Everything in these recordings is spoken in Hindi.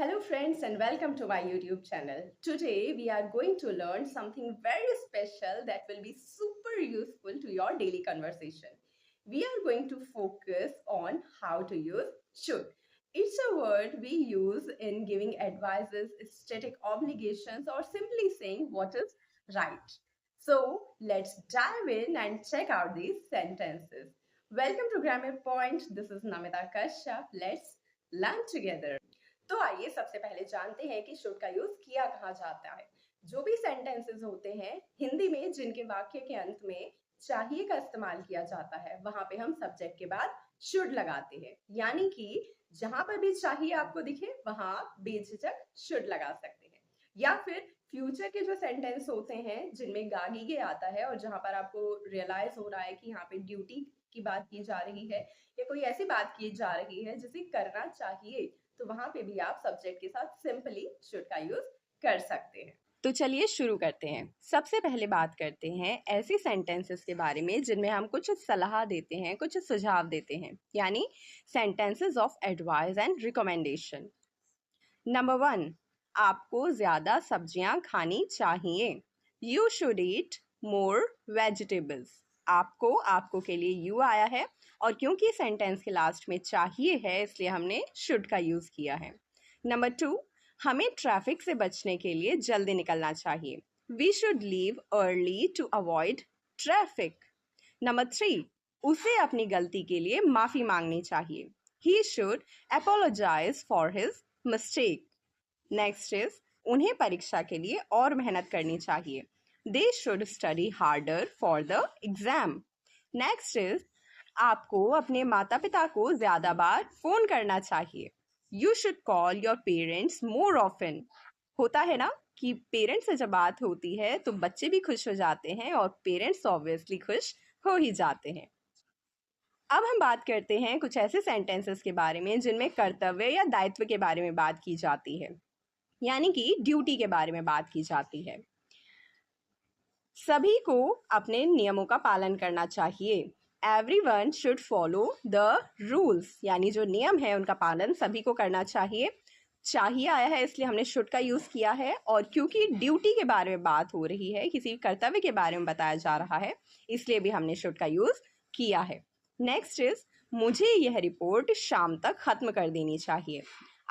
Hello friends and welcome to my YouTube channel. Today we are going to learn something very special that will be super useful to your daily conversation. We are going to focus on how to use should. It's a word we use in giving advices, static obligations, or simply saying what is right. So let's dive in and check out these sentences. Welcome to Grammar Point. This is Namita Kashyap. Let's learn together. तो आइए सबसे पहले जानते हैं कि शुड का यूज किया कहाँ जाता है। जो भी सेंटेंसेस होते हैं हिंदी में जिनके वाक्य के अंत में चाहिए का इस्तेमाल किया जाता है वहां पे हम सब्जेक्ट के बाद शुड लगाते हैं, यानी कि जहां पर भी चाहिए आपको दिखे वहां आप बेझिझक शुड लगा सकते हैं। या फिर फ्यूचर के जो सेंटेंस होते हैं जिनमें गागीगे आता है और जहां पर आपको रियलाइज हो रहा है कि यहाँ पे ड्यूटी की बात की जा रही है या कोई ऐसी बात की जा रही है जिसे करना चाहिए, तो वहां पे भी आप सब्जेक्ट के साथ सिंपली शुड का यूज कर सकते हैं। तो चलिए शुरू करते हैं। सबसे पहले बात करते हैं ऐसे सेंटेंसेस के बारे में जिनमें हम कुछ सलाह देते हैं, कुछ सुझाव देते हैं, यानी sentences of advice and recommendation. Number 1, आपको ज्यादा सब्जियां खानी चाहिए। You should eat more vegetables. आपको के लिए यू आया है और क्योंकि सेंटेंस के लास्ट में चाहिए है इसलिए हमने शुड का यूज किया है। नंबर 2, हमें ट्रैफिक से बचने के लिए जल्दी निकलना चाहिए। We should leave early to avoid traffic. Number 3, उसे अपनी गलती के लिए माफी मांगनी चाहिए। He should apologise for his mistake. Next is, उन्हें परीक्षा के लिए और मेहनत करनी चाहिए। They should study harder for the exam. Next is, आपको अपने माता पिता को ज्यादा बार फोन करना चाहिए। You should call your parents more often. होता है ना कि पेरेंट्स से जब बात होती है तो बच्चे भी खुश हो जाते हैं और पेरेंट्स ऑब्वियसली खुश हो ही जाते हैं। अब हम बात करते हैं कुछ ऐसे सेंटेंसेस के बारे में जिनमें कर्तव्य या दायित्व के बारे में बात की जाती है, यानी कि ड्यूटी के बारे में बात की जाती है। सभी को अपने नियमों का पालन करना चाहिए। Everyone should follow the rules, यानी जो नियम है उनका पालन सभी को करना चाहिए। चाहिए आया है इसलिए हमने शुड का यूज किया है, और क्योंकि ड्यूटी के बारे में बात हो रही है, किसी कर्तव्य के बारे में बताया जा रहा है, इसलिए भी हमने शुड का यूज किया है। नेक्स्ट इज, मुझे यह रिपोर्ट शाम तक खत्म कर देनी चाहिए।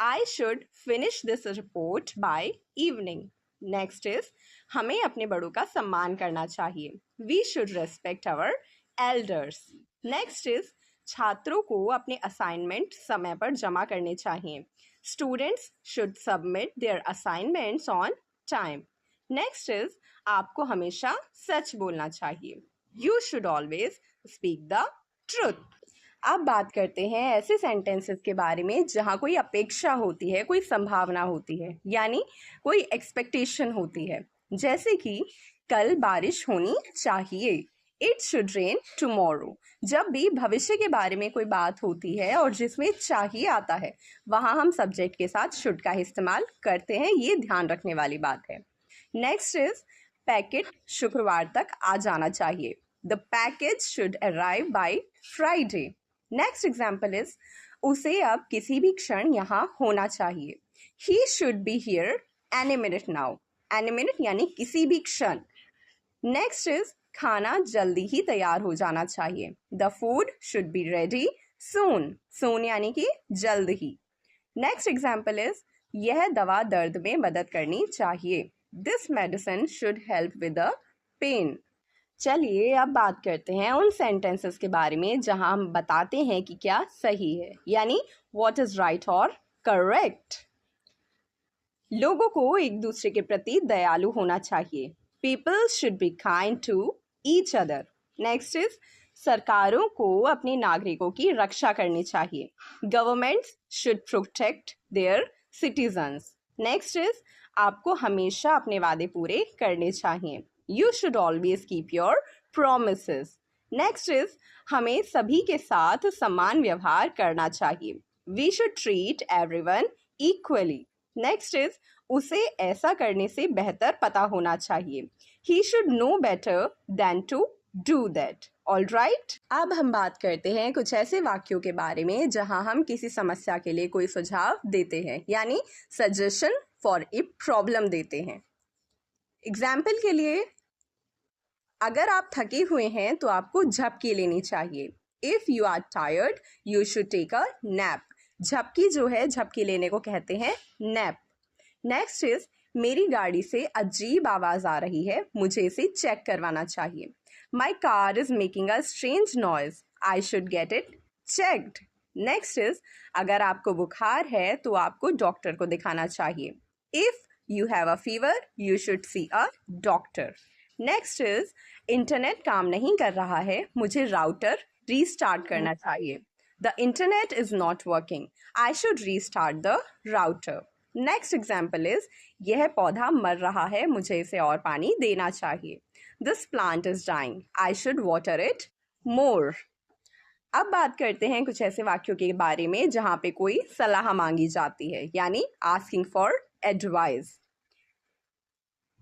I should finish this report by evening. Next is, हमें अपने बड़ों का सम्मान करना चाहिए। We should respect our elders. Next is, छात्रों को अपने असाइनमेंट समय पर जमा करने चाहिए। Students should submit their assignments on time. Next is, आपको हमेशा सच बोलना चाहिए। You should always speak the truth. अब बात करते हैं ऐसे सेंटेंसेस के बारे में जहाँ कोई अपेक्षा होती है, कोई संभावना होती है, यानी कोई एक्सपेक्टेशन होती है। जैसे कि कल बारिश होनी चाहिए। It should rain tomorrow. जब भी भविष्य के बारे में कोई बात होती है और जिसमें चाहिए आता है वहाँ हम सब्जेक्ट के साथ शुड का इस्तेमाल करते हैं, ये ध्यान रखने वाली बात है। नेक्स्ट इज, पैकेट शुक्रवार तक आ जाना चाहिए। The package should arrive by Friday. Next example is, उसे अब किसी भी क्षण यहाँ होना चाहिए। He should be here any minute now. Any minute यानी किसी भी क्षण। नेक्स्ट इज, खाना जल्दी ही तैयार हो जाना चाहिए। The food should be ready soon. Soon यानी कि जल्द ही। नेक्स्ट एग्जाम्पल इज, यह दवा दर्द में मदद करनी चाहिए। This medicine should help with the pain. चलिए अब बात करते हैं उन सेंटेंसेस के बारे में जहां हम बताते हैं कि क्या सही है, यानी व्हाट इज राइट और करेक्ट। लोगों को एक दूसरे के प्रति दयालु होना चाहिए। People should be kind to each other. Next is, सरकारों को अपने नागरिकों की रक्षा करनी चाहिए। Governments should protect their citizens. Next is, आपको हमेशा अपने वादे पूरे करने चाहिए। You should always keep your promises. Next is, हमें सभी के साथ समान व्यवहार करना चाहिए। We should treat everyone equally. Next is, उसे ऐसा करने से बेहतर पता होना चाहिए। He should know better than to do that. All right, अब हम बात करते हैं कुछ ऐसे वाक्यों के बारे में जहां हम किसी समस्या के लिए कोई सुझाव देते हैं, यानी सजेशन फॉर ए प्रॉब्लम देते हैं। एग्जाम्पल के लिए, अगर आप थके हुए हैं तो आपको झपकी लेनी चाहिए। If you are tired you should take a nap. झपकी जो है, झपकी लेने को कहते हैं नैप। नेक्स्ट इज, मेरी गाड़ी से अजीब आवाज आ रही है, मुझे इसे चेक करवाना चाहिए। My car is making a strange noise, I should get it checked. Next is, अगर आपको बुखार है तो आपको डॉक्टर को दिखाना चाहिए। If you have a fever you should see a doctor. Next is, internet काम नहीं कर रहा है, मुझे राउटर रीस्टार्ट करना चाहिए। The internet is not working, I should restart the router. Next example is, यह पौधा मर रहा है, मुझे इसे और पानी देना चाहिए। This plant is dying, I should water it more. अब बात करते हैं कुछ ऐसे वाक्यों के बारे में जहां पे कोई सलाह मांगी जाती है, यानी आस्किंग फॉर एडवाइस।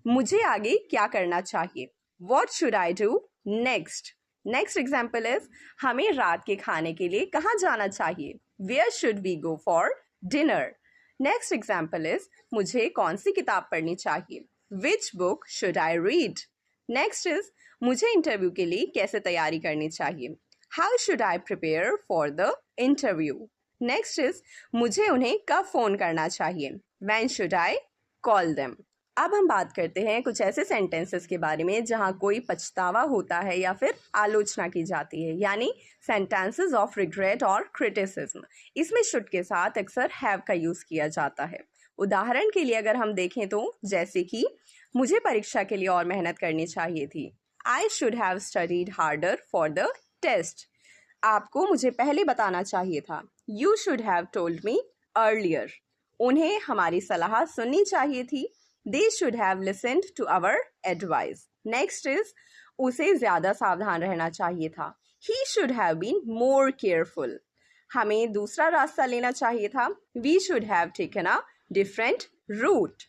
मुझे आगे क्या करना चाहिए? What should I do next? Next example is, हमें रात के खाने के लिए कहाँ जाना चाहिए? Where should we go for dinner? Next example is, मुझे कौन सी किताब पढ़नी चाहिए? Which book should I read? Next is, मुझे इंटरव्यू के लिए कैसे तैयारी करनी चाहिए? How should I prepare for the interview? Next is, मुझे उन्हें कब फोन करना चाहिए? When should I call them? अब हम बात करते हैं कुछ ऐसे सेंटेंसेस के बारे में जहां कोई पछतावा होता है या फिर आलोचना की जाती है, यानी सेंटेंसेस ऑफ रिग्रेट और क्रिटिसिज्म। इसमें शुड के साथ अक्सर हैव का यूज किया जाता है। उदाहरण के लिए अगर हम देखें तो जैसे कि, मुझे परीक्षा के लिए और मेहनत करनी चाहिए थी। I should have studied harder for the test. आपको मुझे पहले बताना चाहिए था। You should have told me earlier. उन्हें हमारी सलाह सुननी चाहिए थी। They should have listened to our advice. Next is, उसे ज़्यादा सावधान रहना चाहिए था। He should have been more careful. हमें दूसरा रास्ता लेना चाहिए था। We should have taken a different route.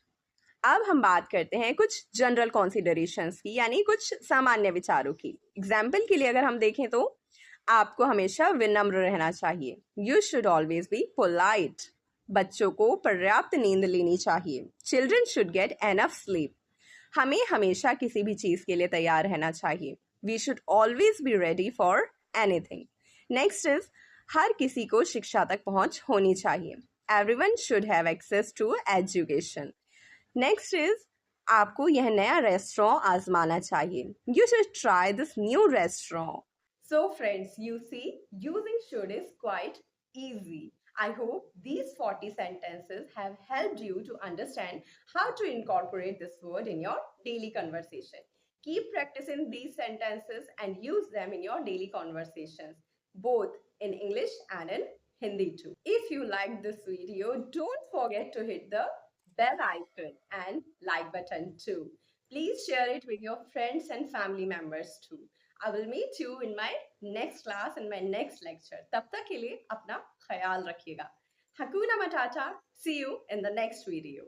अब हम बात करते हैं कुछ जनरल कॉन्सिडरेशंस की, यानी कुछ सामान्य विचारों की। एग्जाम्पल के लिए अगर हम देखें तो, आपको हमेशा विनम्र रहना चाहिए। You should always be polite. बच्चों को पर्याप्त नींद लेनी चाहिए। Children should get enough sleep. हमें हमेशा किसी भी चीज के लिए तैयार रहना चाहिए। We should always be ready for anything. Next is, हर किसी को शिक्षा तक पहुंच होनी चाहिए। Everyone should have access to education. Next is, आपको यह नया रेस्टोरेंट आजमाना चाहिए। You should try this new restaurant. So friends, you see, using should is quite easy. I hope these 40 sentences have helped you to understand how to incorporate this word in your daily conversation. Keep practicing these sentences and use them in your daily conversations, both in English and in Hindi too. If you liked this video, don't forget to hit the bell icon and like button too. Please share it with your friends and family members too. I will meet you in my next class, in my next lecture. तब तक के लिए अपना ख्याल रखिएगा। Hakuna Matata. See you in the next video.